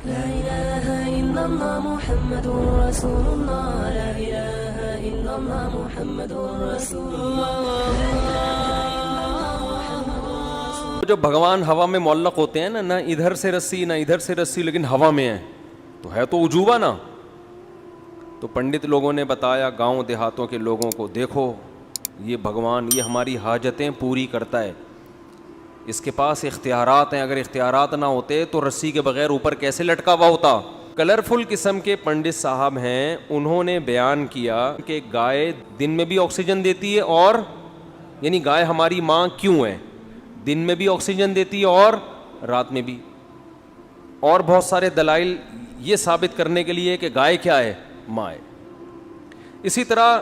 لا إله إلا الله محمد رسول الله لا إله إلا الله محمد رسول الله. جو بھگوان ہوا میں معلق ہوتے ہیں نا, نہ ادھر سے رسی نہ ادھر سے رسی, لیکن ہوا میں ہے, تو ہے تو عجوبہ نا. تو پنڈت لوگوں نے بتایا گاؤں دیہاتوں کے لوگوں کو, دیکھو یہ بھگوان, یہ ہماری حاجتیں پوری کرتا ہے, اس کے پاس اختیارات ہیں, اگر اختیارات نہ ہوتے تو رسی کے بغیر اوپر کیسے لٹکا ہوا ہوتا. کلرفل قسم کے پنڈت صاحب ہیں, انہوں نے بیان کیا کہ گائے دن میں بھی آکسیجن دیتی ہے, اور یعنی گائے ہماری ماں کیوں ہے, دن میں بھی آکسیجن دیتی ہے اور رات میں بھی, اور بہت سارے دلائل یہ ثابت کرنے کے لیے کہ گائے کیا ہے, ماں ہے. اسی طرح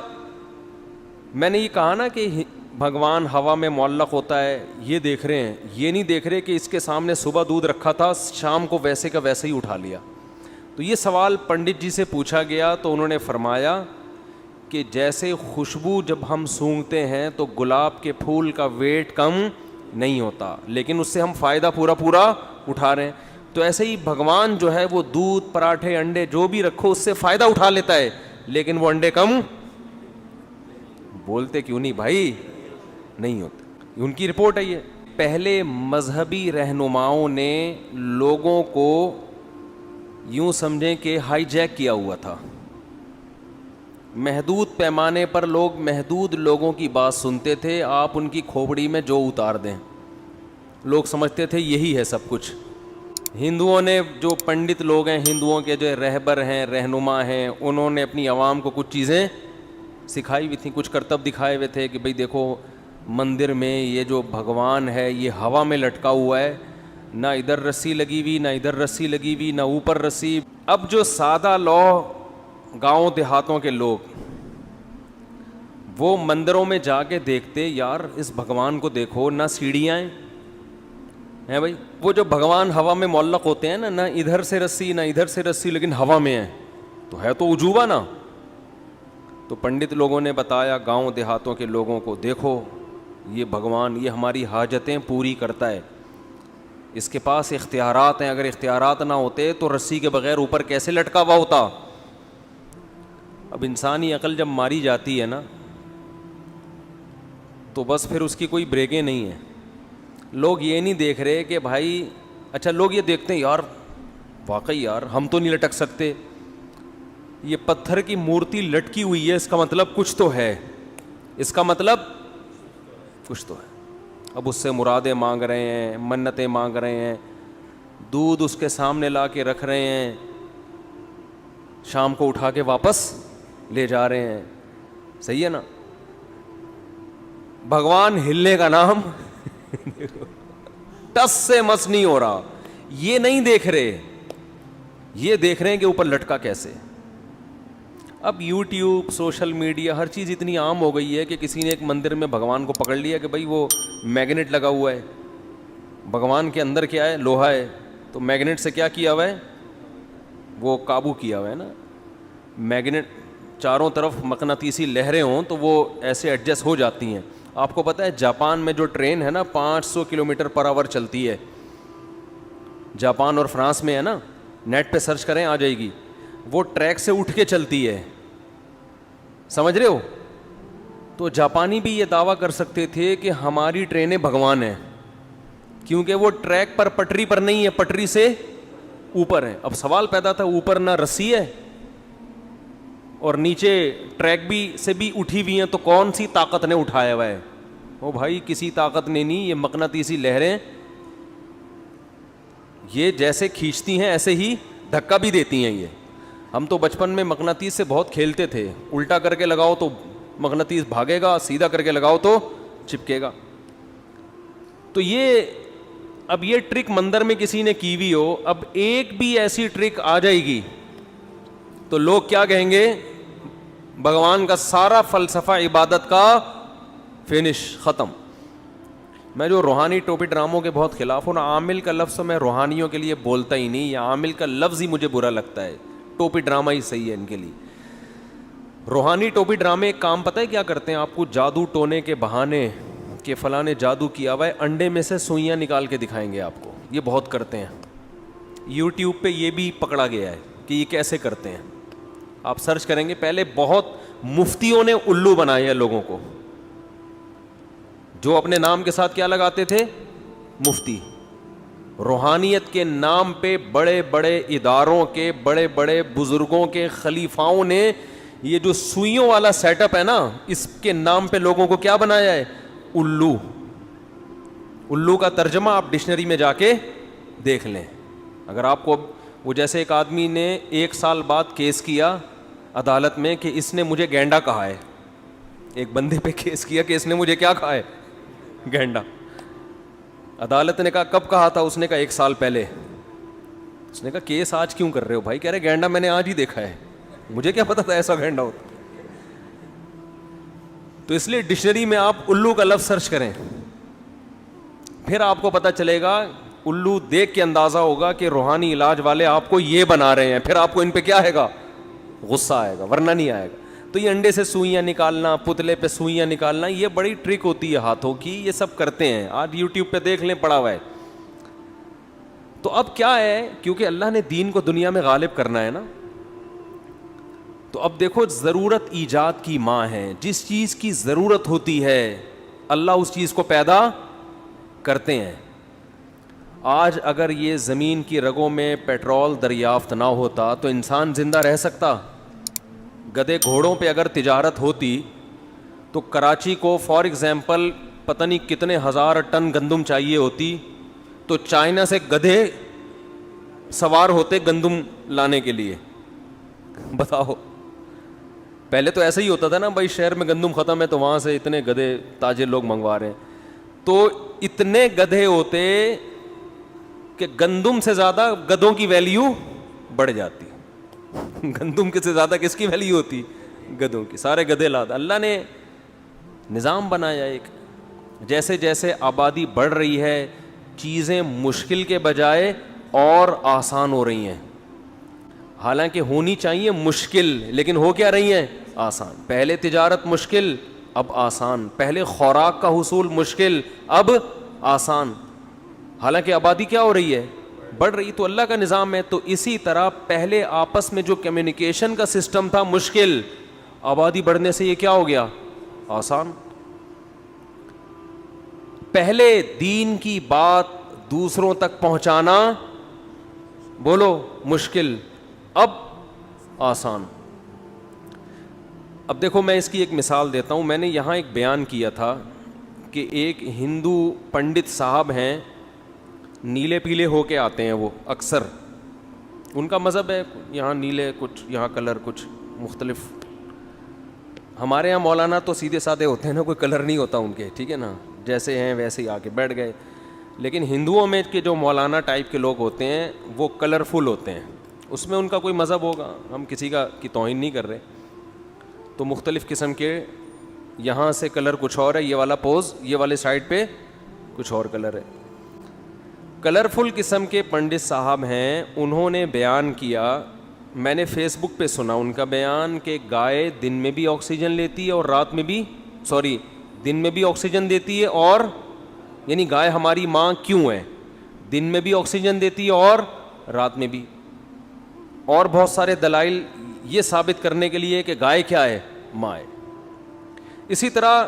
میں نے یہ کہا نا کہ بھگوان ہوا میں معلق ہوتا ہے, یہ دیکھ رہے ہیں, یہ نہیں دیکھ رہے کہ اس کے سامنے صبح دودھ رکھا تھا, شام کو ویسے کا ویسے ہی اٹھا لیا. تو یہ سوال پنڈت جی سے پوچھا گیا تو انہوں نے فرمایا کہ جیسے خوشبو جب ہم سونگھتے ہیں تو گلاب کے پھول کا ویٹ کم نہیں ہوتا, لیکن اس سے ہم فائدہ پورا اٹھا رہے ہیں, تو ایسے ہی بھگوان جو ہے وہ دودھ, پراٹھے, انڈے جو بھی رکھو اس سے فائدہ اٹھا لیتا ہے, لیکن وہ انڈے کم بولتے کیوں نہیں بھائی, نہیں ہوتے. ان کی رپورٹ ہے یہ. پہلے مذہبی رہنماؤں نے لوگوں کو یوں سمجھیں کہ ہائی جیک کیا ہوا تھا. محدود پیمانے پر لوگ محدود لوگوں کی بات سنتے تھے, آپ ان کی کھوپڑی میں جو اتار دیں, لوگ سمجھتے تھے یہی ہے سب کچھ. ہندوؤں نے, جو پنڈت لوگ ہیں, ہندوؤں کے جو رہبر ہیں, رہنما ہیں, انہوں نے اپنی عوام کو کچھ چیزیں سکھائی ہوئی تھیں, کچھ کرتب دکھائے ہوئے تھے کہ بھئی دیکھو مندر میں یہ جو بھگوان ہے یہ ہوا میں لٹکا ہوا ہے, نہ ادھر رسی لگی ہوئی نہ ادھر رسی لگی ہوئی نہ اوپر رسی. اب جو سادہ لو گاؤں دیہاتوں کے لوگ, وہ مندروں میں جا کے دیکھتے, یار اس بھگوان کو دیکھو, نہ سیڑھیاں ہیں بھائی, وہ جو بھگوان ہوا میں معلق ہوتے ہیں نا, نہ ادھر سے رسی نہ ادھر سے رسی, لیکن ہوا میں ہے, تو ہے تو عجوبہ نا. تو پنڈت لوگوں نے بتایا گاؤں دیہاتوں کے لوگوں کو, دیکھو یہ بھگوان, یہ ہماری حاجتیں پوری کرتا ہے, اس کے پاس اختیارات ہیں, اگر اختیارات نہ ہوتے تو رسی کے بغیر اوپر کیسے لٹکا ہوا ہوتا. اب انسانی عقل جب ماری جاتی ہے نا تو بس پھر اس کی کوئی بریکیں نہیں ہیں. لوگ یہ نہیں دیکھ رہے کہ بھائی, اچھا لوگ یہ دیکھتے ہیں یار واقعی یار ہم تو نہیں لٹک سکتے, یہ پتھر کی مورتی لٹکی ہوئی ہے, اس کا مطلب کچھ تو ہے, اس کا مطلب کچھ تو ہے. اب اس سے مرادیں مانگ رہے ہیں, منتیں مانگ رہے ہیں, دودھ اس کے سامنے لا کے رکھ رہے ہیں, شام کو اٹھا کے واپس لے جا رہے ہیں. صحیح ہے نا. بھگوان ہلنے کا نام ٹس سے مس نہیں ہو رہا, یہ نہیں دیکھ رہے, یہ دیکھ رہے ہیں کہ اوپر لٹکا کیسے. اب یوٹیوب, سوشل میڈیا, ہر چیز اتنی عام ہو گئی ہے کہ کسی نے ایک مندر میں بھگوان کو پکڑ لیا کہ بھائی وہ میگنیٹ لگا ہوا ہے, بھگوان کے اندر کیا ہے, لوہا ہے, تو میگنیٹ سے کیا کیا ہوا ہے, وہ قابو کیا ہوا ہے نا. میگنیٹ چاروں طرف مقناطیسی لہریں ہوں تو وہ ایسے ایڈجسٹ ہو جاتی ہیں. آپ کو پتہ ہے جاپان میں جو ٹرین ہے نا 500 کلومیٹر پر آور چلتی ہے, جاپان اور فرانس میں ہے نا, نیٹ پہ سرچ کریں آ جائے گی, وہ ٹریک سے اٹھ کے چلتی ہے, سمجھ رہے ہو. تو جاپانی بھی یہ دعویٰ کر سکتے تھے کہ ہماری ٹرینیں بھگوان ہیں, کیونکہ وہ ٹریک پر, پٹری پر نہیں ہے, پٹری سے اوپر ہیں. اب سوال پیدا تھا, اوپر نہ رسی ہے اور نیچے ٹریک بھی سے بھی اٹھی ہوئی ہیں, تو کون سی طاقت نے اٹھایا ہوا ہے. او بھائی کسی طاقت نے نہیں, یہ مقناطیسی لہریں یہ جیسے کھینچتی ہیں ایسے ہی دھکا بھی دیتی ہیں. یہ ہم تو بچپن میں مقناطیس سے بہت کھیلتے تھے, الٹا کر کے لگاؤ تو مقناطیس بھاگے گا, سیدھا کر کے لگاؤ تو چپکے گا. تو یہ اب یہ ٹرک مندر میں کسی نے کی ہوئی ہو, اب ایک بھی ایسی ٹرک آ جائے گی تو لوگ کیا کہیں گے, بھگوان کا سارا فلسفہ عبادت کا فنش, ختم. میں جو روحانی ٹوپی ڈراموں کے بہت خلاف ہوں, عامل کا لفظ میں روحانیوں کے لیے بولتا ہی نہیں, یا عامل کا لفظ ہی مجھے برا لگتا ہے, ٹوپی ڈرامہ ہی صحیح ہے ان کے لیے. روحانی ٹوپی ڈرامے ایک کام پتہ ہے کیا کرتے ہیں, آپ کو جادو ٹونے کے بہانے کہ فلاں نے جادو کیا ہوا ہے, انڈے میں سے سوئیاں نکال کے دکھائیں گے آپ کو, یہ بہت کرتے ہیں. یوٹیوب پہ یہ بھی پکڑا گیا ہے کہ یہ کیسے کرتے ہیں. آپ سرچ کریں گے, پہلے بہت مفتیوں نے الو بنائے ہیں لوگوں کو, جو اپنے نام کے ساتھ کیا لگاتے تھے, مفتی. روحانیت کے نام پہ بڑے بڑے اداروں کے بڑے بڑے بزرگوں کے خلیفاؤں نے یہ جو سوئیوں والا سیٹ اپ ہے نا, اس کے نام پہ لوگوں کو کیا بنایا ہے, الو. الو کا ترجمہ آپ ڈکشنری میں جا کے دیکھ لیں. اگر آپ کو وہ, جیسے ایک آدمی نے 1 سال بعد کیس کیا عدالت میں کہ اس نے مجھے گینڈا کہا ہے, ایک بندے پہ کیس کیا کہ اس نے مجھے کیا کہا ہے, گینڈا. عدالت نے کہا کب کہا تھا, اس نے کہا 1 سال پہلے. اس نے کہا کیس آج کیوں کر رہے ہو بھائی, کہہ رہے گینڈا میں نے آج ہی دیکھا ہے, مجھے کیا پتا تھا ایسا گینڈا ہوتا. تو اس لیے ڈکشنری میں آپ الو کا لفظ سرچ کریں, پھر آپ کو پتا چلے گا. الو دیکھ کے اندازہ ہوگا کہ روحانی علاج والے آپ کو یہ بنا رہے ہیں, پھر آپ کو ان پہ کیا آئے گا, غصہ آئے گا, ورنہ نہیں آئے گا. تو یہ انڈے سے سوئیاں نکالنا, پتلے پہ سوئیاں نکالنا, یہ بڑی ٹرک ہوتی ہے ہاتھوں کی, یہ سب کرتے ہیں. آج یوٹیوب پہ دیکھ لیں, پڑا ہوا ہے. تو اب کیا ہے, کیونکہ اللہ نے دین کو دنیا میں غالب کرنا ہے نا, تو اب دیکھو ضرورت ایجاد کی ماں ہے. جس چیز کی ضرورت ہوتی ہے اللہ اس چیز کو پیدا کرتے ہیں. آج اگر یہ زمین کی رگوں میں پیٹرول دریافت نہ ہوتا تو انسان زندہ رہ سکتا؟ گدے گھوڑوں پہ اگر تجارت ہوتی تو کراچی کو فار ایگزامپل پتہ نہیں کتنے ہزار ٹن گندم چاہیے ہوتی, تو چائنا سے گدھے سوار ہوتے گندم لانے کے لیے. بتاؤ, پہلے تو ایسا ہی ہوتا تھا نا بھائی, شہر میں گندم ختم ہے تو وہاں سے اتنے گدھے تاجر لوگ منگوا رہے ہیں, تو اتنے گدھے ہوتے کہ گندم سے زیادہ گدھوں کی ویلیو بڑھ جاتی. گندم کے سے زیادہ کس کی ویلیو ہوتی, گدھوں کی. سارے گدھے لاتا. اللہ نے نظام بنایا ایک, جیسے جیسے آبادی بڑھ رہی ہے چیزیں مشکل کے بجائے اور آسان ہو رہی ہیں. حالانکہ ہونی چاہیے مشکل, لیکن ہو کیا رہی ہیں, آسان. پہلے تجارت مشکل, اب آسان. پہلے خوراک کا حصول مشکل, اب آسان. حالانکہ آبادی کیا ہو رہی ہے, بڑھ رہی. تو اللہ کا نظام ہے. تو اسی طرح پہلے آپس میں جو کمیونیکیشن کا سسٹم تھا مشکل, آبادی بڑھنے سے یہ کیا ہو گیا, آسان. پہلے دین کی بات دوسروں تک پہنچانا بولو مشکل, اب آسان. اب دیکھو میں اس کی ایک مثال دیتا ہوں. میں نے یہاں ایک بیان کیا تھا کہ ایک ہندو پنڈت صاحب ہیں, نیلے پیلے ہو کے آتے ہیں وہ اکثر, ان کا مذہب ہے, یہاں نیلے کچھ, یہاں کلر کچھ مختلف. ہمارے یہاں مولانا تو سیدھے سادھے ہوتے ہیں نا, کوئی کلر نہیں ہوتا ان کے, ٹھیک ہے نا, جیسے ہیں ویسے ہی آ کے بیٹھ گئے. لیکن ہندوؤں میں کے جو مولانا ٹائپ کے لوگ ہوتے ہیں وہ کلرفل ہوتے ہیں, اس میں ان کا کوئی مذہب ہوگا, ہم کسی کا کی توہین نہیں کر رہے. تو مختلف قسم کے, یہاں سے کلر کچھ اور ہے, یہ والا پوز, یہ والے سائڈ پہ کچھ اور کلر ہے. کلرفل قسم کے پنڈت صاحب ہیں. انہوں نے بیان کیا, میں نے فیس بک پہ سنا ان کا بیان, کہ گائے دن میں بھی آکسیجن لیتی ہے اور رات میں بھی, دن میں بھی آکسیجن دیتی ہے, اور یعنی گائے ہماری ماں کیوں ہے, دن میں بھی آکسیجن دیتی ہے اور رات میں بھی. اور بہت سارے دلائل یہ ثابت کرنے کے لیے کہ گائے کیا ہے, ماں ہے. اسی طرح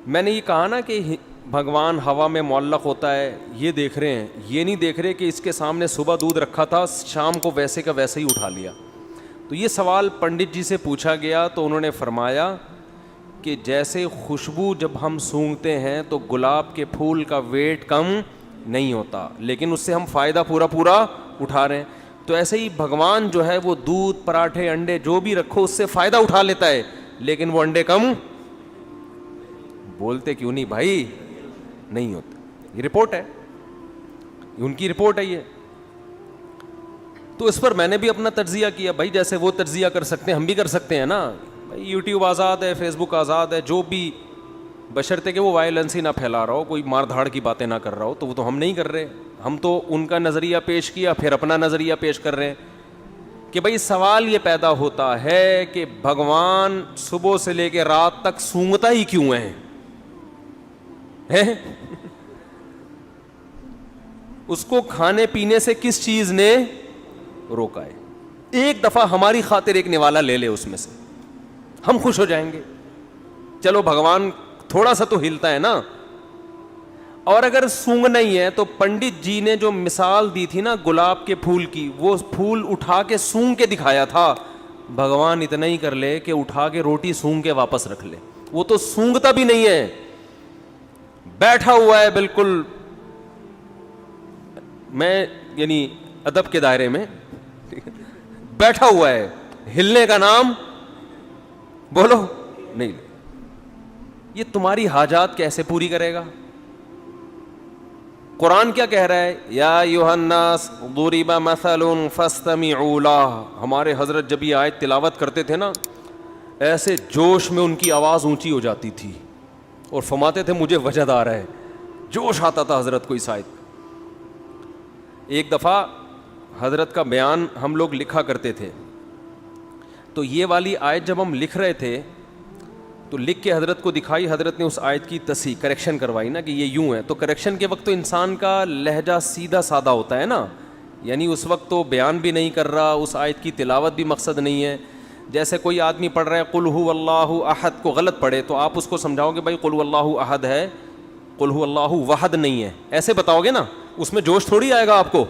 میں نے یہ کہا نا کہ بھگوان ہوا میں معلق ہوتا ہے, یہ دیکھ رہے ہیں, یہ نہیں دیکھ رہے کہ اس کے سامنے صبح دودھ رکھا تھا, شام کو ویسے کا ویسے ہی اٹھا لیا. تو یہ سوال پنڈت جی سے پوچھا گیا تو انہوں نے فرمایا کہ جیسے خوشبو جب ہم سونگھتے ہیں تو گلاب کے پھول کا ویٹ کم نہیں ہوتا, لیکن اس سے ہم فائدہ پورا اٹھا رہے ہیں. تو ایسے ہی بھگوان جو ہے وہ دودھ, پراٹھے, انڈے جو بھی رکھو اس سے فائدہ اٹھا لیتا ہے, لیکن وہ انڈے کم بولتے کیوں نہیں بھائی, نہیں ہوتا. یہ رپورٹ ہے, ان کی رپورٹ ہے یہ. تو اس پر میں نے بھی اپنا تجزیہ کیا, بھائی جیسے وہ تجزیہ کر سکتے ہیں ہم بھی کر سکتے ہیں نا. بھائی یوٹیوب آزاد ہے, فیس بک آزاد ہے, جو بھی, بشرطے کہ وہ وائلنس ہی نہ پھیلا رہا ہو, کوئی مار دھاڑ کی باتیں نہ کر رہا ہو. تو وہ تو ہم نہیں کر رہے, ہم تو ان کا نظریہ پیش کیا پھر اپنا نظریہ پیش کر رہے ہیں کہ بھائی سوال یہ پیدا ہوتا ہے کہ بھگوان صبح سے لے کے رات تک سونگتا ہی کیوں ہے. اس کو کھانے پینے سے کس چیز نے روکا ہے؟ ایک دفعہ ہماری خاطر ایک نوالا لے لے اس میں سے, ہم خوش ہو جائیں گے. چلو بھگوان تھوڑا سا تو ہلتا ہے نا. اور اگر سونگ نہیں ہے تو پنڈت جی نے جو مثال دی تھی نا گلاب کے پھول کی, وہ پھول اٹھا کے سونگ کے دکھایا تھا. بھگوان اتنا ہی کر لے کہ اٹھا کے روٹی سونگ کے واپس رکھ لے. وہ تو سونگتا بھی نہیں ہے, بیٹھا ہوا ہے بالکل. میں یعنی ادب کے دائرے میں بیٹھا ہوا ہے, ہلنے کا نام بولو نہیں. یہ تمہاری حاجات کیسے پوری کرے گا؟ قرآن کیا کہہ رہا ہے؟ یا ایھا الناس ضرب مثل فاستمعوا لہ. ہمارے حضرت جب یہ آیت تلاوت کرتے تھے نا, ایسے جوش میں ان کی آواز اونچی ہو جاتی تھی اور فرماتے تھے مجھے وجد آ رہا ہے. جوش آتا تھا حضرت کو اس آیت. ایک دفعہ حضرت کا بیان ہم لوگ لکھا کرتے تھے, تو یہ والی آیت جب ہم لکھ رہے تھے تو لکھ کے حضرت کو دکھائی. حضرت نے اس آیت کی تصحیح کریکشن کروائی نا کہ یہ یوں ہے. تو کریکشن کے وقت تو انسان کا لہجہ سیدھا سادہ ہوتا ہے نا, یعنی اس وقت تو بیان بھی نہیں کر رہا, اس آیت کی تلاوت بھی مقصد نہیں ہے. جیسے کوئی آدمی پڑھ رہا ہے قل ھو اللہ احد کو غلط پڑھے تو آپ اس کو سمجھاؤ گے بھائی قل ھو اللہ احد ہے, قل ھو اللہ وحد نہیں ہے, ایسے بتاؤ گے نا, اس میں جوش تھوڑی آئے گا آپ کو.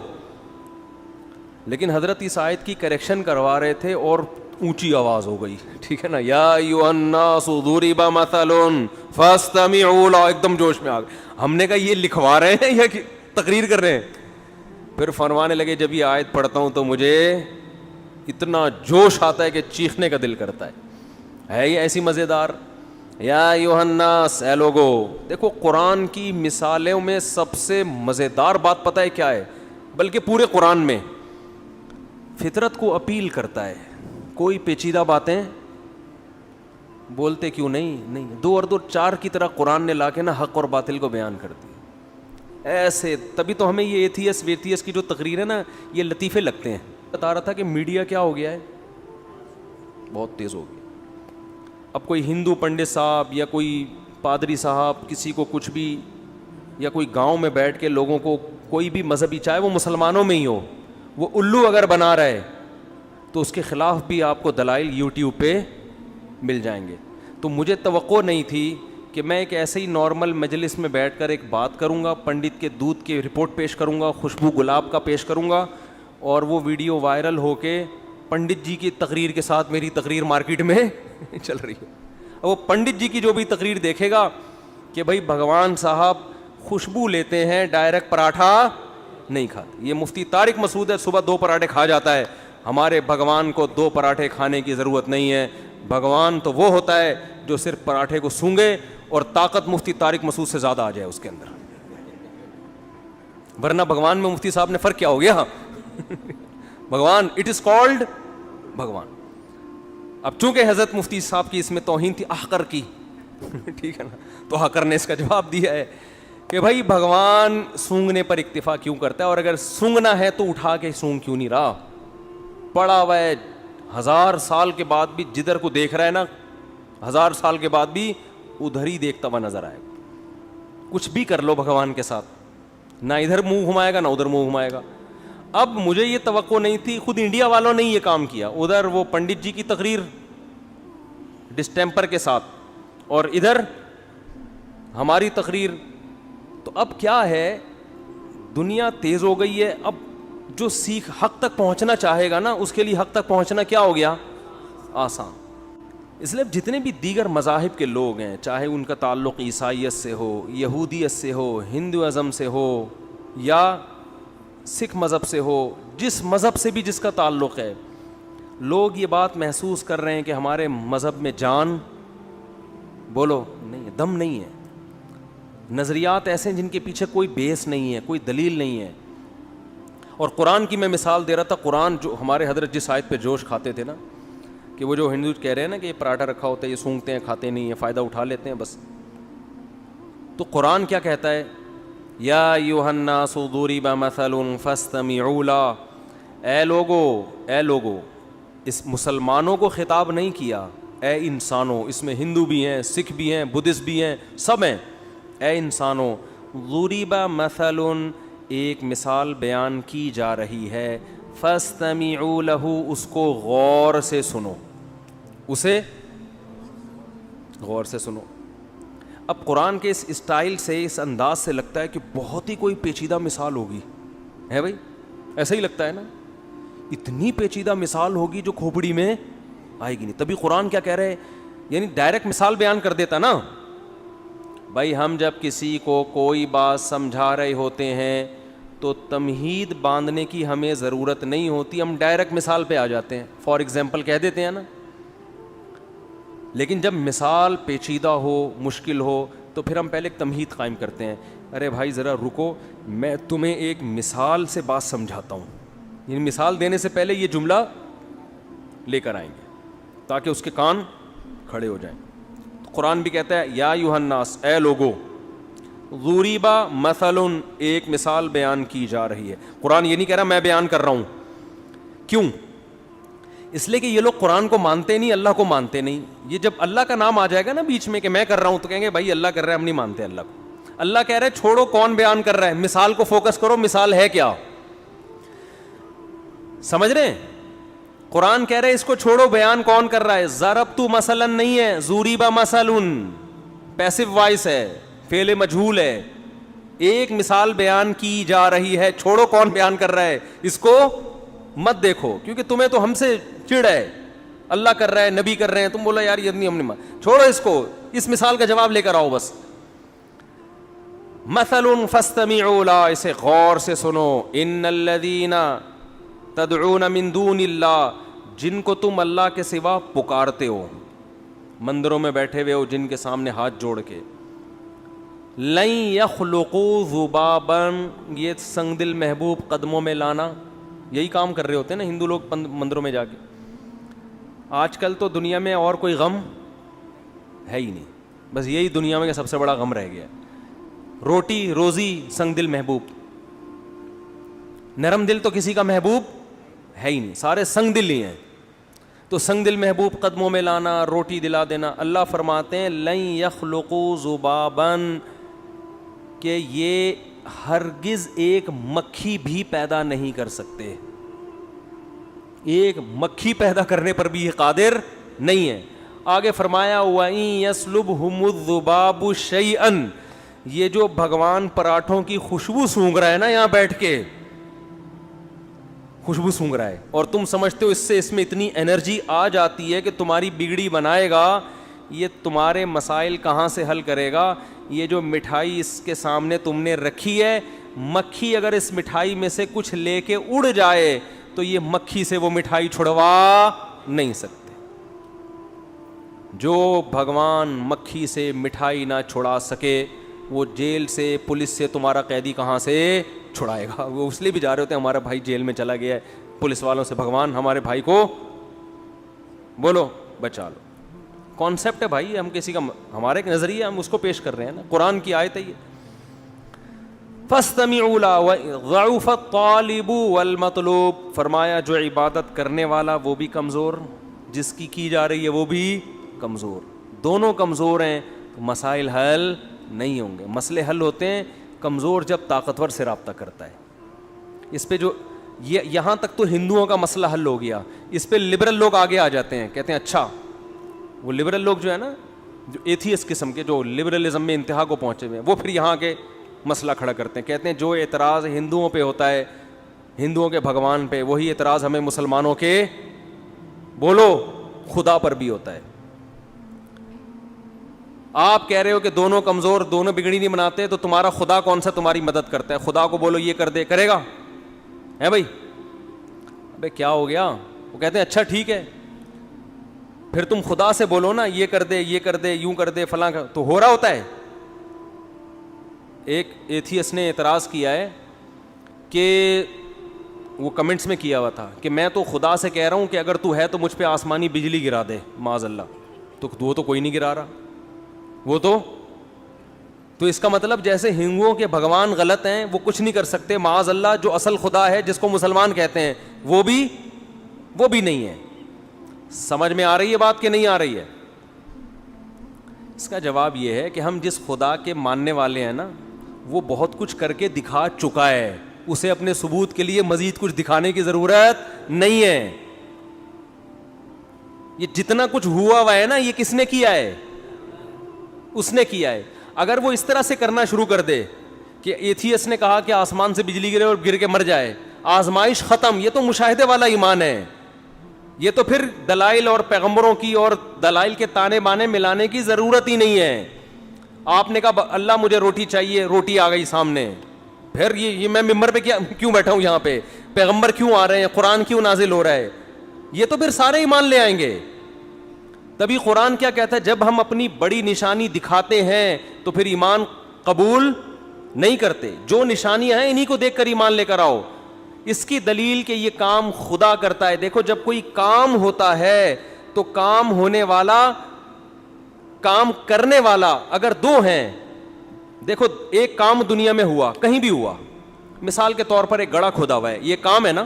لیکن حضرت اس آیت کی کریکشن کروا رہے تھے اور اونچی آواز ہو گئی, ٹھیک ہے نا, یا ایھا الناس ضرب مثل فاستمعوا لہ, ایک دم جوش میں آ گئے. ہم نے کہا یہ لکھوا رہے ہیں یا تقریر کر رہے ہیں؟ پھر فرمانے لگے جب یہ آیت پڑھتا ہوں تو مجھے اتنا جوش آتا ہے کہ چیخنے کا دل کرتا ہے یہ ایسی مزیدار. یا ایھا الناس, اے لوگو. دیکھو قرآن کی مثالوں میں سب سے مزیدار بات پتہ ہے کیا ہے؟ بلکہ پورے قرآن میں فطرت کو اپیل کرتا ہے. کوئی پیچیدہ باتیں بولتے کیوں نہیں, دو اور دو چار کی طرح قرآن نے لا کے نا حق اور باطل کو بیان کر دی ایسے. تبھی تو ہمیں یہ ایتھیس ویتھیس کی جو تقریر ہے نا یہ لطیفے لگتے ہیں. بتا رہا تھا کہ میڈیا کیا ہو گیا ہے, بہت تیز ہو گیا. اب کوئی ہندو پنڈت صاحب یا کوئی پادری صاحب کسی کو کچھ بھی, یا کوئی گاؤں میں بیٹھ کے لوگوں کو کوئی بھی مذہبی, چاہے وہ مسلمانوں میں ہی ہو, وہ الو اگر بنا رہا ہے تو اس کے خلاف بھی آپ کو دلائل یوٹیوب پہ مل جائیں گے. تو مجھے توقع نہیں تھی کہ میں ایک ایسے ہی نارمل مجلس میں بیٹھ کر ایک بات کروں گا, پنڈت کے دودھ کی رپورٹ پیش کروں گا, خوشبو گلاب کا پیش کروں گا, اور وہ ویڈیو وائرل ہو کے پنڈت جی کی تقریر کے ساتھ میری تقریر مارکیٹ میں چل رہی ہے. وہ پنڈت جی کی جو بھی تقریر دیکھے گا کہ بھائی بھگوان صاحب خوشبو لیتے ہیں, ڈائریکٹ پراٹھا نہیں کھاتے. یہ مفتی طارق مسعود ہے, صبح 2 پراٹھے کھا جاتا ہے. ہمارے بھگوان کو 2 پراٹھے کھانے کی ضرورت نہیں ہے. بھگوان تو وہ ہوتا ہے جو صرف پراٹھے کو سونگے اور طاقت مفتی طارق مسعود سے زیادہ آ جائے اس کے اندر, ورنہ بھگوان میں مفتی صاحب نے فرق کیا ہو گیا؟ بھگوان اٹ از کالڈ بھگوان. اب چونکہ حضرت مفتی صاحب کی اس میں توہین تھی احقر کی, ٹھیک ہے نا, تو احقر نے اس کا جواب دیا ہے کہ بھائی بھگوان سونگنے پر اکتفا کیوں کرتا ہے, اور اگر سونگنا ہے تو اٹھا کے سونگ کیوں نہیں رہا؟ پڑا ہوا ہے 1000 سال کے بعد بھی, جدھر کو دیکھ رہا ہے نا 1000 سال کے بعد بھی ادھر ہی دیکھتا ہوا نظر آئے. کچھ بھی کر لو بھگوان کے ساتھ, نہ ادھر منہ گھمائے گا نہ ادھر منہ گھمائے گا. اب مجھے یہ توقع نہیں تھی, خود انڈیا والوں نے یہ کام کیا, ادھر وہ پنڈت جی کی تقریر ڈسٹیمپر کے ساتھ اور ادھر ہماری تقریر. تو اب کیا ہے, دنیا تیز ہو گئی ہے. اب جو سیکھ حق تک پہنچنا چاہے گا نا اس کے لیے حق تک پہنچنا کیا ہو گیا؟ آسان. اس لیے جتنے بھی دیگر مذاہب کے لوگ ہیں, چاہے ان کا تعلق عیسائیت سے ہو, یہودیت سے ہو, ہندوازم سے ہو یا سکھ مذہب سے ہو, جس مذہب سے بھی جس کا تعلق ہے, لوگ یہ بات محسوس کر رہے ہیں کہ ہمارے مذہب میں جان بولو نہیں ہے, دم نہیں ہے. نظریات ایسے ہیں جن کے پیچھے کوئی بیس نہیں ہے, کوئی دلیل نہیں ہے. اور قرآن کی میں مثال دے رہا تھا. قرآن جو ہمارے حضرت جس آیت پہ جوش کھاتے تھے نا, کہ وہ جو ہندو کہہ رہے ہیں نا کہ یہ پراٹھا رکھا ہوتا ہے, یہ سونگتے ہیں, کھاتے نہیں ہیں, فائدہ اٹھا لیتے ہیں بس. تو قرآن کیا کہتا ہے؟ یا ایھا الناس ضرب مثل فاستمعوا لہ. اے لوگو, اس مسلمانوں کو خطاب نہیں کیا, اے انسانوں. اس میں ہندو بھی ہیں, سکھ بھی ہیں, بدھسٹ بھی ہیں, سب ہیں. اے انسانوں, ضرب مثل, ایک مثال بیان کی جا رہی ہے، فاستمعوا لہ، اس کو غور سے سنو، اسے غور سے سنو۔ اب قرآن کے اس اسٹائل سے، اس انداز سے لگتا ہے کہ بہت ہی کوئی پیچیدہ مثال ہوگی، ہے بھائی؟ ایسا ہی لگتا ہے نا، اتنی پیچیدہ مثال ہوگی جو کھوپڑی میں آئے گی نہیں۔ تبھی قرآن کیا کہہ رہے ہیں، یعنی ڈائریکٹ مثال بیان کر دیتا نا بھائی۔ ہم جب کسی کو کوئی بات سمجھا رہے ہوتے ہیں تو تمہید باندھنے کی ہمیں ضرورت نہیں ہوتی، ہم ڈائریکٹ مثال پہ آ جاتے ہیں، فار ایگزامپل کہہ دیتے ہیں نا۔ لیکن جب مثال پیچیدہ ہو، مشکل ہو، تو پھر ہم پہلے ایک تمہید قائم کرتے ہیں، ارے بھائی ذرا رکو، میں تمہیں ایک مثال سے بات سمجھاتا ہوں، یعنی مثال دینے سے پہلے یہ جملہ لے کر آئیں گے تاکہ اس کے کان کھڑے ہو جائیں۔ قرآن بھی کہتا ہے یا ایھا الناس، اے لوگو، ضُرِبَ مثل، ایک مثال بیان کی جا رہی ہے۔ قرآن یہ نہیں کہہ رہا میں بیان کر رہا ہوں، کیوں؟ اس لیے کہ یہ لوگ قرآن کو مانتے نہیں، اللہ کو مانتے نہیں۔ یہ جب اللہ کا نام آ جائے گا نا بیچ میں کہ میں کر رہا ہوں، تو کہیں گے بھائی اللہ کر رہا ہے، ہم نہیں مانتے اللہ کو۔ اللہ کہہ رہے چھوڑو کون بیان کر رہا ہے، مثال کو فوکس کرو، مثال ہے کیا، سمجھ رہے ہیں؟ قرآن کہہ رہے اس کو چھوڑو، بیان کون کر رہا ہے۔ ضربت مثلا نہیں ہے، ضُرِبَ مثل پیسو وائس ہے، فعل مجہول ہے، ایک مثال بیان کی جا رہی ہے، چھوڑو کون بیان کر رہا ہے، اس کو مت دیکھو، کیونکہ تمہیں تو ہم سے چڑ ہے، اللہ کر رہا ہے، نبی کر رہے ہیں، تم بولا یار یہ نہیں، ہم نے چھوڑو اس کو، اس مثال کا جواب لے کر آؤ بس۔ مثل فاستمعوا لا، اسے غور سے سنو، ان الذین تدعون من دون اللہ، جن کو تم اللہ کے سوا پکارتے ہو، مندروں میں بیٹھے ہوئے ہو جن کے سامنے ہاتھ جوڑ کے، لن یخلقوا ذبابا، یہ سنگ دل محبوب قدموں میں لانا، یہی کام کر رہے ہوتے ہیں نا ہندو لوگ مندروں میں جا کے۔ آج کل تو دنیا میں اور کوئی غم ہے ہی نہیں، بس یہی دنیا میں سب سے بڑا غم رہ گیا، روٹی روزی سنگ دل محبوب، نرم دل تو کسی کا محبوب ہے ہی نہیں، سارے سنگ دل ہی ہیں۔ تو سنگ دل محبوب قدموں میں لانا، روٹی دلا دینا۔ اللہ فرماتے ہیں لن یخلقوا ذبابا، کہ یہ ہرگز ایک مکھی بھی پیدا نہیں کر سکتے، ایک مکھی پیدا کرنے پر بھی یہ قادر نہیں ہے۔ آگے فرمایا وَإِن يَسْلُبْهُمُ الذُّبَابُ شَيْئًا، یہ جو بھگوان پراٹھوں کی خوشبو سونگھ رہا ہے نا یہاں بیٹھ کے، خوشبو سونگھ رہا ہے، اور تم سمجھتے ہو اس میں اتنی انرجی آ جاتی ہے کہ تمہاری بگڑی بنائے گا، یہ تمہارے مسائل کہاں سے حل کرے گا؟ یہ جو مٹھائی اس کے سامنے تم نے رکھی ہے، مکھی اگر اس مٹھائی میں سے کچھ لے کے اڑ جائے تو یہ مکھی سے وہ مٹھائی چھڑوا نہیں سکتے۔ جو بھگوان مکھی سے مٹھائی نہ چھڑا سکے، وہ جیل سے، پولیس سے تمہارا قیدی کہاں سے چھڑائے گا؟ وہ اس لیے بھی جا رہے ہوتے ہیں ہمارا بھائی جیل میں چلا گیا ہے، پولیس والوں سے بھگوان ہمارے بھائی کو بولو بچا لو۔ کانسیپٹ ہے بھائی، ہم کسی کا، ہمارا ایک نظریہ، ہم اس کو پیش کر رہے ہیں نا، قرآن کی آیت ہے یہ۔ فاستمعوا له ضعف الطالب والمطلوب، فرمایا جو عبادت کرنے والا وہ بھی کمزور، جس کی جا رہی ہے وہ بھی کمزور، دونوں کمزور ہیں، تو مسائل حل نہیں ہوں گے۔ مسئلے حل ہوتے ہیں کمزور جب طاقتور سے رابطہ کرتا ہے۔ اس پہ جو یہاں تک تو ہندوؤں کا مسئلہ حل ہو گیا، اس پہ لبرل لوگ آگے آ جاتے ہیں، کہتے ہیں اچھا، وہ لبرل لوگ جو ہے نا، جو ایتھیسٹ قسم کے، جو لبرلزم میں انتہا کو پہنچے ہوئے ہیں، وہ پھر یہاں کے مسئلہ کھڑا کرتے ہیں، کہتے ہیں جو اعتراض ہندوؤں پہ ہوتا ہے، ہندوؤں کے بھگوان پہ، وہی اعتراض ہمیں مسلمانوں کے بولو خدا پر بھی ہوتا ہے۔ آپ کہہ رہے ہو کہ دونوں کمزور، دونوں بگڑی نہیں بناتے، تو تمہارا خدا کون سا تمہاری مدد کرتا ہے؟ خدا کو بولو یہ کر دے، کرے گا؟ ہے بھائی؟ ابے کیا ہو گیا؟ وہ کہتے ہیں اچھا ٹھیک ہے، پھر تم خدا سے بولو نا یہ کر دے، یہ کر دے، یوں کر دے، فلاں کر، تو ہو رہا ہوتا ہے۔ ایک ایتھیسٹ نے اعتراض کیا ہے کہ وہ کمنٹس میں کیا ہوا تھا کہ میں تو خدا سے کہہ رہا ہوں کہ اگر تو ہے تو مجھ پہ آسمانی بجلی گرا دے، معاذ اللہ، تو وہ تو کوئی نہیں گرا رہا، وہ تو اس کا مطلب جیسے ہندوؤں کے بھگوان غلط ہیں، وہ کچھ نہیں کر سکتے، معاذ اللہ جو اصل خدا ہے جس کو مسلمان کہتے ہیں وہ بھی نہیں ہے۔ سمجھ میں آ رہی ہے بات کہ نہیں آ رہی ہے؟ اس کا جواب یہ ہے کہ ہم جس خدا کے ماننے والے ہیں نا، وہ بہت کچھ کر کے دکھا چکا ہے، اسے اپنے ثبوت کے لیے مزید کچھ دکھانے کی ضرورت نہیں ہے. یہ جتنا کچھ ہوا ہے نا, یہ کس نے کیا ہے؟ اس نے کیا ہے. اگر وہ اس طرح سے کرنا شروع کر دے کہ ایتھیس نے کہا کہ آسمان سے بجلی گرے اور گر کے مر جائے, آزمائش ختم, یہ تو مشاہدے والا ایمان ہے. یہ تو پھر دلائل اور پیغمبروں کی اور دلائل کے تانے بانے ملانے کی ضرورت ہی نہیں ہے. آپ نے کہا اللہ مجھے روٹی چاہیے, روٹی آ گئی سامنے, پھر یہ میں ممبر پہ کیوں بیٹھا ہوں, یہاں پہ پیغمبر کیوں آ رہے ہیں, قرآن کیوں نازل ہو رہا ہے, یہ تو پھر سارے ایمان لے آئیں گے. تبھی قرآن کیا کہتا ہے, جب ہم اپنی بڑی نشانی دکھاتے ہیں تو پھر ایمان قبول نہیں کرتے. جو نشانیاں ہیں انہی کو دیکھ کر ایمان لے کر آؤ. اس کی دلیل کہ یہ کام خدا کرتا ہے. دیکھو جب کوئی کام ہوتا ہے تو کام ہونے والا, کام کرنے والا اگر دو ہیں, دیکھو ایک کام دنیا میں ہوا, کہیں بھی ہوا, مثال کے طور پر ایک گڑھا کھودا ہوا ہے, یہ کام ہے نا.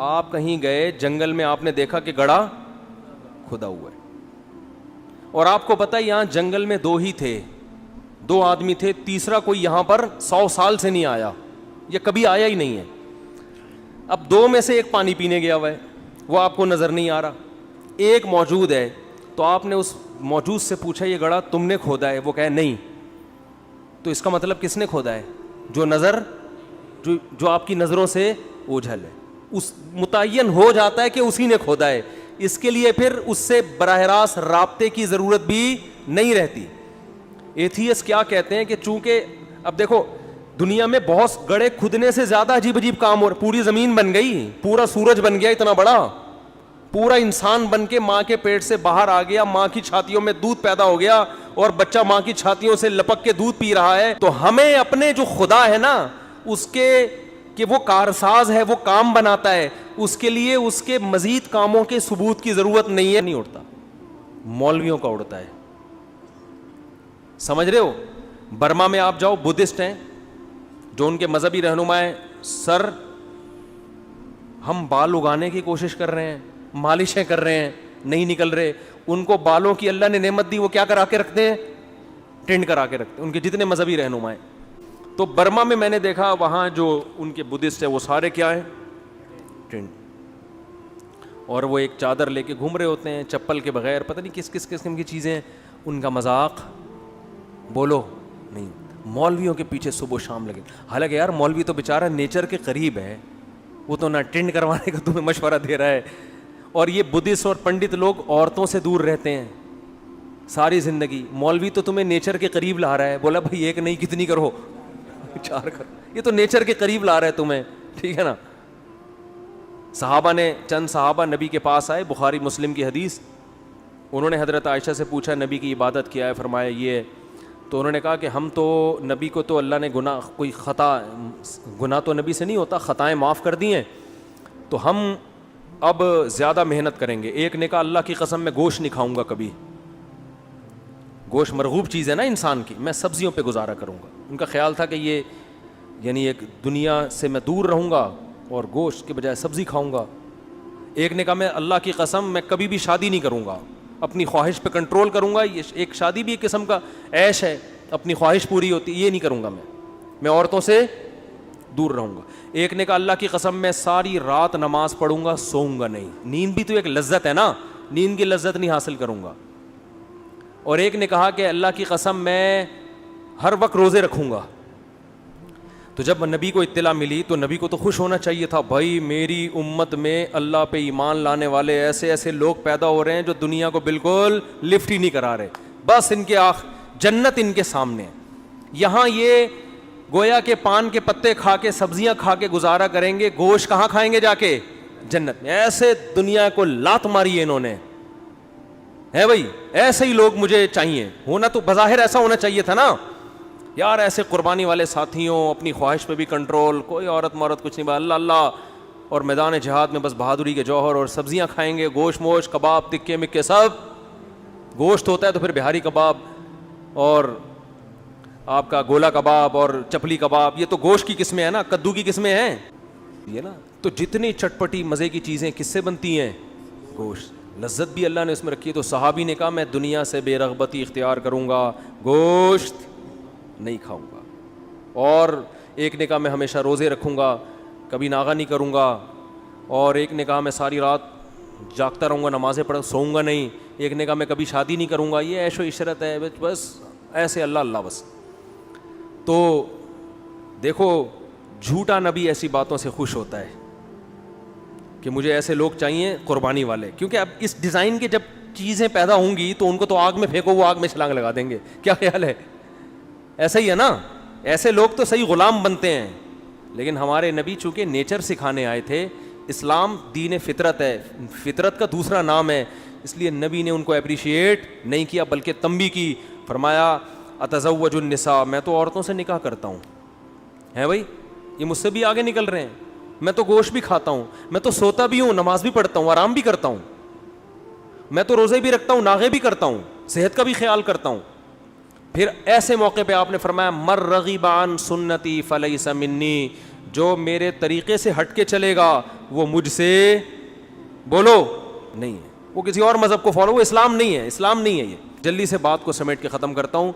آپ کہیں گئے جنگل میں, آپ نے دیکھا کہ گڑھا کھودا ہوا ہے, اور آپ کو پتا یہاں جنگل میں دو ہی تھے, دو آدمی تھے, تیسرا کوئی یہاں پر 100 سال سے نہیں آیا, یہ کبھی آیا ہی نہیں ہے. اب دو میں سے ایک پانی پینے گیا ہوا ہے, وہ آپ کو نظر نہیں آ رہا. ایک موجود ہے, تو آپ نے اس موجود سے پوچھا یہ گڑھا تم نے کھودا ہے؟ وہ کہے نہیں. تو اس کا مطلب کس نے کھودا ہے؟ جو آپ کی نظروں سے اوجھل ہے, اس متعین ہو جاتا ہے کہ اسی نے کھودا ہے. اس کے لیے پھر اس سے براہ راست رابطے کی ضرورت بھی نہیں رہتی. ایتھیس کیا کہتے ہیں کہ چونکہ اب دیکھو دنیا میں بہت گڑھے کھدنے سے زیادہ عجیب عجیب کام ہو رہے. پوری زمین بن گئی, پورا سورج بن گیا اتنا بڑا, پورا انسان بن کے ماں کے پیٹ سے باہر آ گیا, ماں کی چھاتیوں میں دودھ پیدا ہو گیا اور بچہ ماں کی چھاتیوں سے لپک کے دودھ پی رہا ہے. تو ہمیں اپنے جو خدا ہے نا اس کے کہ وہ کارساز ہے, وہ کام بناتا ہے, اس کے لیے اس کے مزید کاموں کے ثبوت کی ضرورت نہیں ہے. نہیں اڑتا, مولویوں کا اڑتا ہے. سمجھ رہے ہو؟ برما میں آپ جاؤ, بدھسٹ ہیں جو ان کے مذہبی رہنما ہیں, سر ہم بال اگانے کی کوشش کر رہے ہیں, مالشیں کر رہے ہیں, نہیں نکل رہے. ان کو بالوں کی اللہ نے نعمت دی, وہ کیا کرا کے رکھتے ہیں؟ ٹینڈ کرا کے رکھتے ہیں, ان کے جتنے مذہبی رہنما ہیں. تو برما میں میں نے دیکھا وہاں جو ان کے بدھسٹ ہیں وہ سارے کیا ہیں؟ ٹینڈ. اور وہ ایک چادر لے کے گھوم رہے ہوتے ہیں چپل کے بغیر, پتہ نہیں کس کس قسم کی چیزیں ہیں. ان کا مذاق بولو نہیں. مولویوں کے پیچھے صبح و شام لگے. حالانکہ یار مولوی تو بیچارہ نیچر کے قریب ہے, وہ تو نہ ٹینڈ کروانے کا تمہیں مشورہ دے رہا ہے. اور یہ بدھسٹ اور پنڈت لوگ عورتوں سے دور رہتے ہیں ساری زندگی. مولوی تو تمہیں نیچر کے قریب لا رہا ہے, بولا بھائی ایک نہیں کتنی کرو, 4 کرو. یہ تو نیچر کے قریب لا رہا ہے تمہیں, ٹھیک ہے نا. صحابہ نے, چند صحابہ نبی کے پاس آئے, بخاری مسلم کی حدیث, انہوں نے حضرت عائشہ سے پوچھا نبی کی عبادت کیا ہے؟ فرمایا یہ. تو انہوں نے کہا کہ ہم تو نبی کو تو اللہ نے گناہ تو نبی سے نہیں ہوتا, خطائیں معاف کر دی ہیں, تو ہم اب زیادہ محنت کریں گے. ایک نے کہا اللہ کی قسم میں گوشت نہیں کھاؤں گا کبھی, گوشت مرغوب چیز ہے نا انسان کی, میں سبزیوں پہ گزارا کروں گا. ان کا خیال تھا کہ یہ یعنی ایک دنیا سے میں دور رہوں گا اور گوشت کے بجائے سبزی کھاؤں گا. ایک نے کہا میں اللہ کی قسم میں کبھی بھی شادی نہیں کروں گا, اپنی خواہش پہ کنٹرول کروں گا. یہ ایک شادی بھی ایک قسم کا عیش ہے, اپنی خواہش پوری ہوتی, یہ نہیں کروں گا, میں عورتوں سے دور رہوں گا. ایک نے کہا اللہ کی قسم میں ساری رات نماز پڑھوں گا, سوؤں گا نہیں. نیند بھی تو ایک لذت ہے نا, نیند کی لذت نہیں حاصل کروں گا. اور ایک نے کہا کہ اللہ کی قسم میں ہر وقت روزے رکھوں گا. تو جب نبی کو اطلاع ملی تو نبی کو تو خوش ہونا چاہیے تھا, بھائی میری امت میں اللہ پہ ایمان لانے والے ایسے ایسے لوگ پیدا ہو رہے ہیں جو دنیا کو بالکل لفٹ ہی نہیں کرا رہے, بس ان کے جنت ان کے سامنے. یہاں یہ گویا کے پان کے پتے کھا کے سبزیاں کھا کے گزارا کریں گے, گوشت کہاں کھائیں گے؟ جا کے جنت میں. ایسے دنیا کو لات ماری ہے انہوں نے, ہے بھائی ایسے ہی لوگ مجھے چاہیے. ہونا تو بظاہر ایسا ہونا چاہیے تھا نا یار, ایسے قربانی والے ساتھیوں, اپنی خواہش پہ بھی کنٹرول, کوئی عورت مورت کچھ نہیں, اللہ اللہ, اور میدان جہاد میں بس بہادری کے جوہر, اور سبزیاں کھائیں گے, گوشت موش کباب تکے مکے سب. گوشت ہوتا ہے تو پھر بہاری کباب اور آپ کا گولا کباب اور چپلی کباب, یہ تو گوشت کی قسمیں ہیں نا, کدو کی قسمیں ہیں یہ نا. تو جتنی چٹپٹی مزے کی چیزیں کس سے بنتی ہیں؟ گوشت. لذت بھی اللہ نے اس میں رکھی ہے. تو صحابی نے کہا میں دنیا سے بے رغبتی اختیار کروں گا, گوشت نہیں کھاؤں گا. اور ایک نے کہا میں ہمیشہ روزے رکھوں گا, کبھی ناغہ نہیں کروں گا, اور ایک نے کہا میں ساری رات جاگتا رہوں گا, نمازیں پڑھ سوؤں گا نہیں, ایک نے کہا میں کبھی شادی نہیں کروں گا. یہ عیش و عشرت ہے, بس ایسے اللہ اللہ بس. تو دیکھو جھوٹا نبی ایسی باتوں سے خوش ہوتا ہے کہ مجھے ایسے لوگ چاہیے قربانی والے, کیونکہ اب اس ڈیزائن کے جب چیزیں پیدا ہوں گی تو ان کو تو آگ میں پھینکو, وہ آگ میں چھلانگ لگا دیں گے. کیا خیال ہے؟ ایسا ہی ہے نا, ایسے لوگ تو صحیح غلام بنتے ہیں. لیکن ہمارے نبی چونکہ نیچر سکھانے آئے تھے, اسلام دین فطرت ہے, فطرت کا دوسرا نام ہے, اس لیے نبی نے ان کو اپریشیٹ نہیں کیا بلکہ تنبیہ کی. فرمایا اتزوج النساء, میں تو عورتوں سے نکاح کرتا ہوں. ہے بھائی, یہ مجھ سے بھی آگے نکل رہے ہیں. میں تو گوشت بھی کھاتا ہوں, میں تو سوتا بھی ہوں, نماز بھی پڑھتا ہوں, آرام بھی کرتا ہوں, میں تو روزے بھی رکھتا ہوں, ناغے بھی کرتا ہوں, صحت کا بھی خیال کرتا ہوں. پھر ایسے موقع پہ آپ نے فرمایا مر رغب عن سنتی فلیس منی, جو میرے طریقے سے ہٹ کے چلے گا وہ مجھ سے بولو نہیں ہے, وہ کسی اور مذہب کو فالو, وہ اسلام نہیں ہے, اسلام نہیں ہے یہ. جلدی سے بات کو سمیٹ کے ختم کرتا ہوں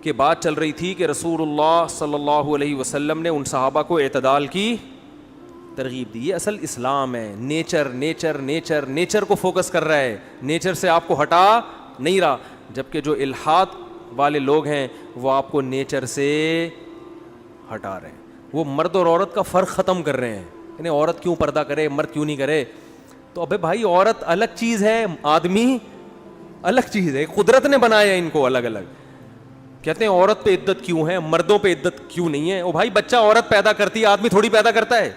کہ بات چل رہی تھی کہ رسول اللہ صلی اللہ علیہ وسلم نے ان صحابہ کو اعتدال کی ترغیب دی. یہ اصل اسلام ہے. نیچر نیچر نیچر نیچر کو فوکس کر رہا ہے, نیچر سے آپ کو ہٹا نہیں رہا. جبکہ جو الحاد والے لوگ ہیں وہ آپ کو نیچر سے ہٹا رہے ہیں, وہ مرد اور عورت کا فرق ختم کر رہے ہیں. یعنی عورت کیوں پردہ کرے, مرد کیوں نہیں کرے؟ تو ابے بھائی عورت الگ چیز ہے, آدمی الگ چیز ہے, قدرت نے بنایا ان کو الگ الگ. کہتے ہیں عورت پہ عدت کیوں ہے, مردوں پہ عدت کیوں نہیں ہے؟ او بھائی بچہ عورت پیدا کرتی ہے, آدمی تھوڑی پیدا کرتا ہے.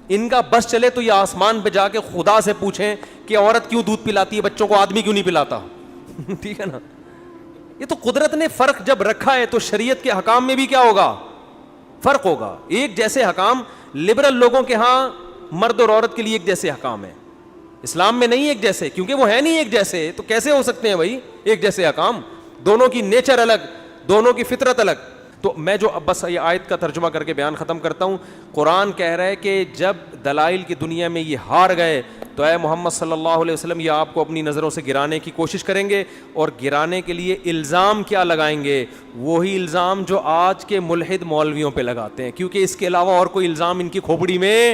ان کا بس چلے تو یہ آسمان پہ جا کے خدا سے پوچھیں کہ عورت کیوں دودھ پلاتی ہے بچوں کو, آدمی کیوں نہیں پلاتا. ٹھیک ہے نا, یہ تو قدرت نے فرق جب رکھا ہے تو شریعت کے حکام میں بھی کیا ہوگا, فرق ہوگا. ایک جیسے حکام لبرل لوگوں کے ہاں مرد اور عورت کے لیے ایک جیسے حکام ہے, اسلام میں نہیں ایک جیسے, کیونکہ وہ ہے نہیں ایک جیسے, تو کیسے ہو سکتے ہیں بھائی ایک جیسے حکام؟ دونوں کی نیچر الگ, دونوں کی فطرت الگ. تو میں جو اب بس یہ آیت کا ترجمہ کر کے بیان ختم کرتا ہوں. قرآن کہہ رہا ہے کہ جب دلائل کی دنیا میں یہ ہار گئے تو اے محمد صلی اللہ علیہ وسلم یہ آپ کو اپنی نظروں سے گرانے کی کوشش کریں گے, اور گرانے کے لیے الزام کیا لگائیں گے؟ وہی الزام جو آج کے ملحد مولویوں پہ لگاتے ہیں, کیونکہ اس کے علاوہ اور کوئی الزام ان کی کھوپڑی میں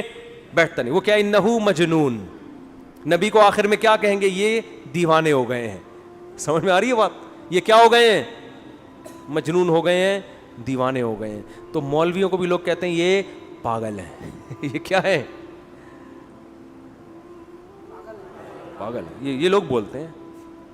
بیٹھتا نہیں. وہ کیا انہو مجنون, نبی کو آخر میں کیا کہیں گے؟ یہ دیوانے ہو گئے ہیں. سمجھ میں آ رہی ہے بات؟ یہ کیا ہو گئے ہیں؟ مجنون ہو گئے ہیں, دیوانے ہو گئے ہیں. تو مولویوں کو بھی لوگ کہتے ہیں یہ پاگل ہیں. یہ کیا ہے؟ پاگل. یہ لوگ بولتے ہیں.